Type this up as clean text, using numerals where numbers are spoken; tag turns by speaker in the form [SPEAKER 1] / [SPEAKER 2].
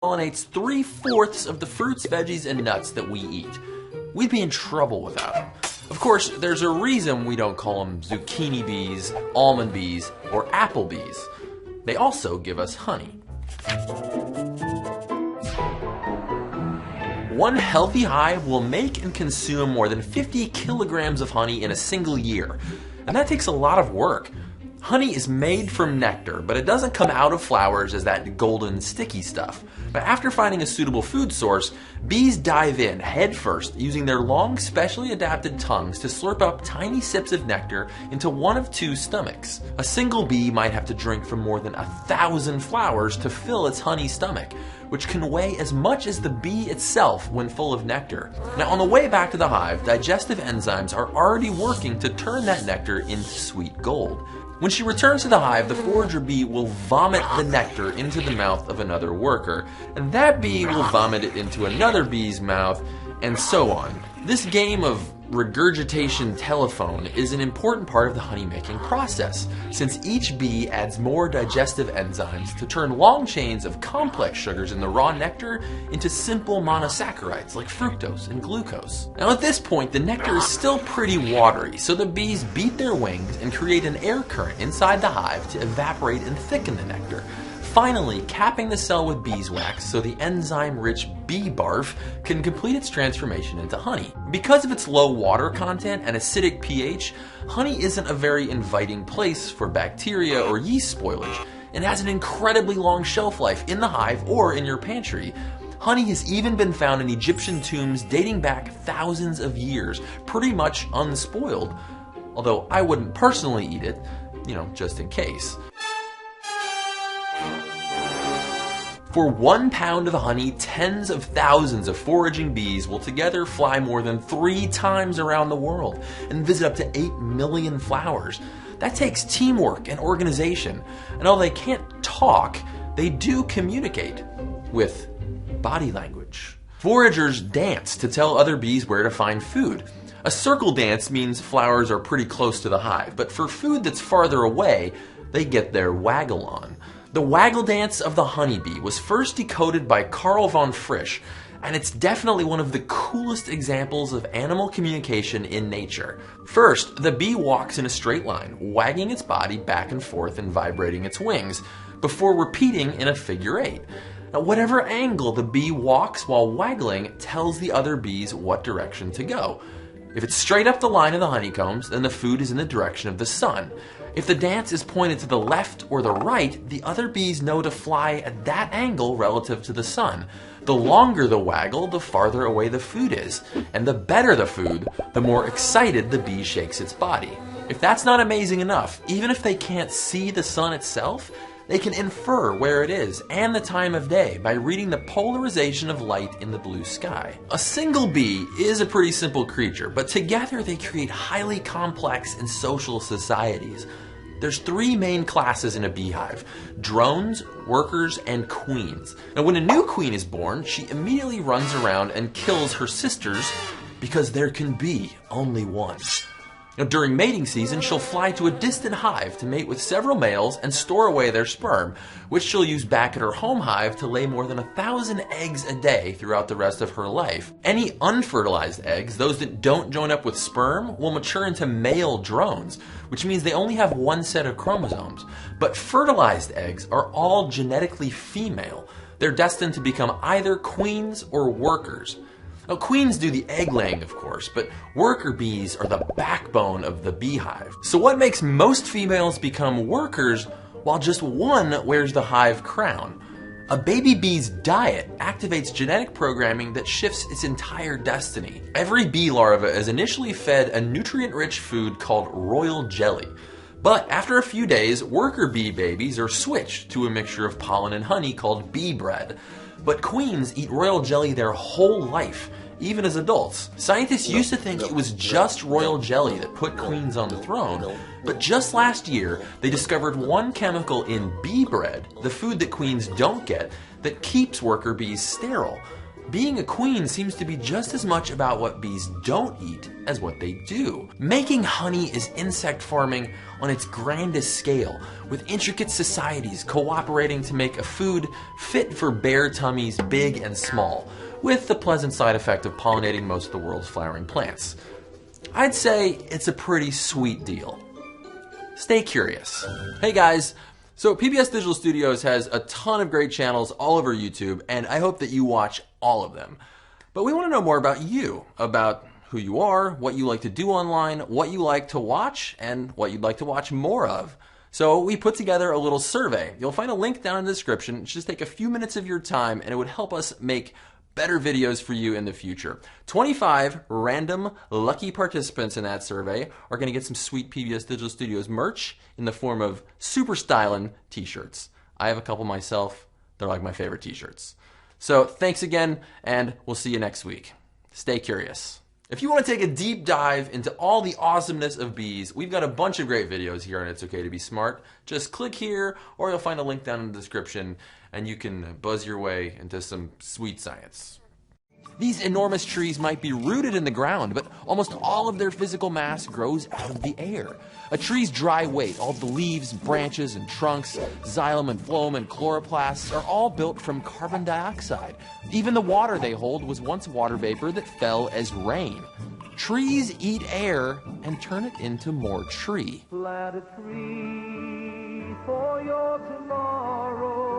[SPEAKER 1] pollinates 3/4 of the fruits, veggies, and nuts that we eat. We'd be in trouble without them. Of course, there's a reason we don't call them zucchini bees, almond bees, or apple bees. They also give us honey. One healthy hive will make and consume more than 50 kilograms of honey in a single year, and that takes a lot of work. Honey is made from nectar, but it doesn't come out of flowers as that golden sticky stuff. But after finding a suitable food source, bees dive in head first, using their long, specially adapted tongues to slurp up tiny sips of nectar into one of two stomachs. A single bee might have to drink from more than 1,000 flowers to fill its honey stomach, which can weigh as much as the bee itself when full of nectar. Now, on the way back to the hive, digestive enzymes are already working to turn that nectar into sweet gold. When she returns to the hive, the forager bee will vomit the nectar into the mouth of another worker, and that bee will vomit it into another bee's mouth, and so on. This game of regurgitation telephone is an important part of the honey making process, since each bee adds more digestive enzymes to turn long chains of complex sugars in the raw nectar into simple monosaccharides like fructose and glucose. Now at this point, the nectar is still pretty watery, so the bees beat their wings and create an air current inside the hive to evaporate and thicken the nectar, finally capping the cell with beeswax so the enzyme-rich bee barf can complete its transformation into honey. Because of its low water content and acidic pH, honey isn't a very inviting place for bacteria or yeast spoilage, and has an incredibly long shelf life in the hive or in your pantry. Honey has even been found in Egyptian tombs dating back thousands of years, pretty much unspoiled. Although I wouldn't personally eat it, just in case. For 1 pound of honey, tens of thousands of foraging bees will together fly more than 3 times around the world and visit up to 8 million flowers. That takes teamwork and organization. And although they can't talk, they do communicate with body language. Foragers dance to tell other bees where to find food. A circle dance means flowers are pretty close to the hive, but for food that's farther away, they get their waggle on. The waggle dance of the honeybee was first decoded by Carl von Frisch, and it's definitely one of the coolest examples of animal communication in nature. First, the bee walks in a straight line, wagging its body back and forth and vibrating its wings, before repeating in a figure 8. Now, whatever angle the bee walks while waggling tells the other bees what direction to go. If it's straight up the line of the honeycombs, then the food is in the direction of the sun. If the dance is pointed to the left or the right, the other bees know to fly at that angle relative to the sun. The longer the waggle, the farther away the food is. And the better the food, the more excited the bee shakes its body. If that's not amazing enough, even if they can't see the sun itself, they can infer where it is and the time of day by reading the polarization of light in the blue sky. A single bee is a pretty simple creature, but together they create highly complex and social societies. There's 3 main classes in a beehive: drones, workers, and queens. Now when a new queen is born, she immediately runs around and kills her sisters because there can be only one. Now, during mating season, she'll fly to a distant hive to mate with several males and store away their sperm, which she'll use back at her home hive to lay more than 1,000 eggs a day throughout the rest of her life. Any unfertilized eggs, those that don't join up with sperm, will mature into male drones, which means they only have 1 set of chromosomes. But fertilized eggs are all genetically female. They're destined to become either queens or workers. Now, queens do the egg laying, of course, but worker bees are the backbone of the beehive. So what makes most females become workers while just one wears the hive crown? A baby bee's diet activates genetic programming that shifts its entire destiny. Every bee larva is initially fed a nutrient-rich food called royal jelly. But after a few days, worker bee babies are switched to a mixture of pollen and honey called bee bread. But queens eat royal jelly their whole life, even as adults. Scientists used to think it was just royal jelly that put queens on the throne, but just last year they discovered one chemical in bee bread, the food that queens don't get, that keeps worker bees sterile. Being a queen seems to be just as much about what bees don't eat as what they do. Making honey is insect farming on its grandest scale, with intricate societies cooperating to make a food fit for bear tummies big and small, with the pleasant side effect of pollinating most of the world's flowering plants. I'd say it's a pretty sweet deal. Stay curious. Hey guys, so PBS Digital Studios has a ton of great channels all over YouTube, and I hope that you watch all of them. But we want to know more about you, about who you are, what you like to do online, what you like to watch, and what you'd like to watch more of. So we put together a little survey. You'll find a link down in the description. Just take a few minutes of your time, and it would help us make better videos for you in the future. 25 random lucky participants in that survey are going to get some sweet PBS Digital Studios merch in the form of super stylin' t-shirts. I have a couple myself. They're like my favorite t-shirts. So thanks again, and we'll see you next week. Stay curious. If you want to take a deep dive into all the awesomeness of bees, we've got a bunch of great videos here on It's Okay to Be Smart. Just click here, or you'll find a link down in the description, and you can buzz your way into some sweet science. These enormous trees might be rooted in the ground, but almost all of their physical mass grows out of the air. A tree's dry weight, all of the leaves, branches, and trunks, xylem and phloem and chloroplasts are all built from carbon dioxide. Even the water they hold was once water vapor that fell as rain. Trees eat air and turn it into more tree.
[SPEAKER 2] Plant a tree for your tomorrow.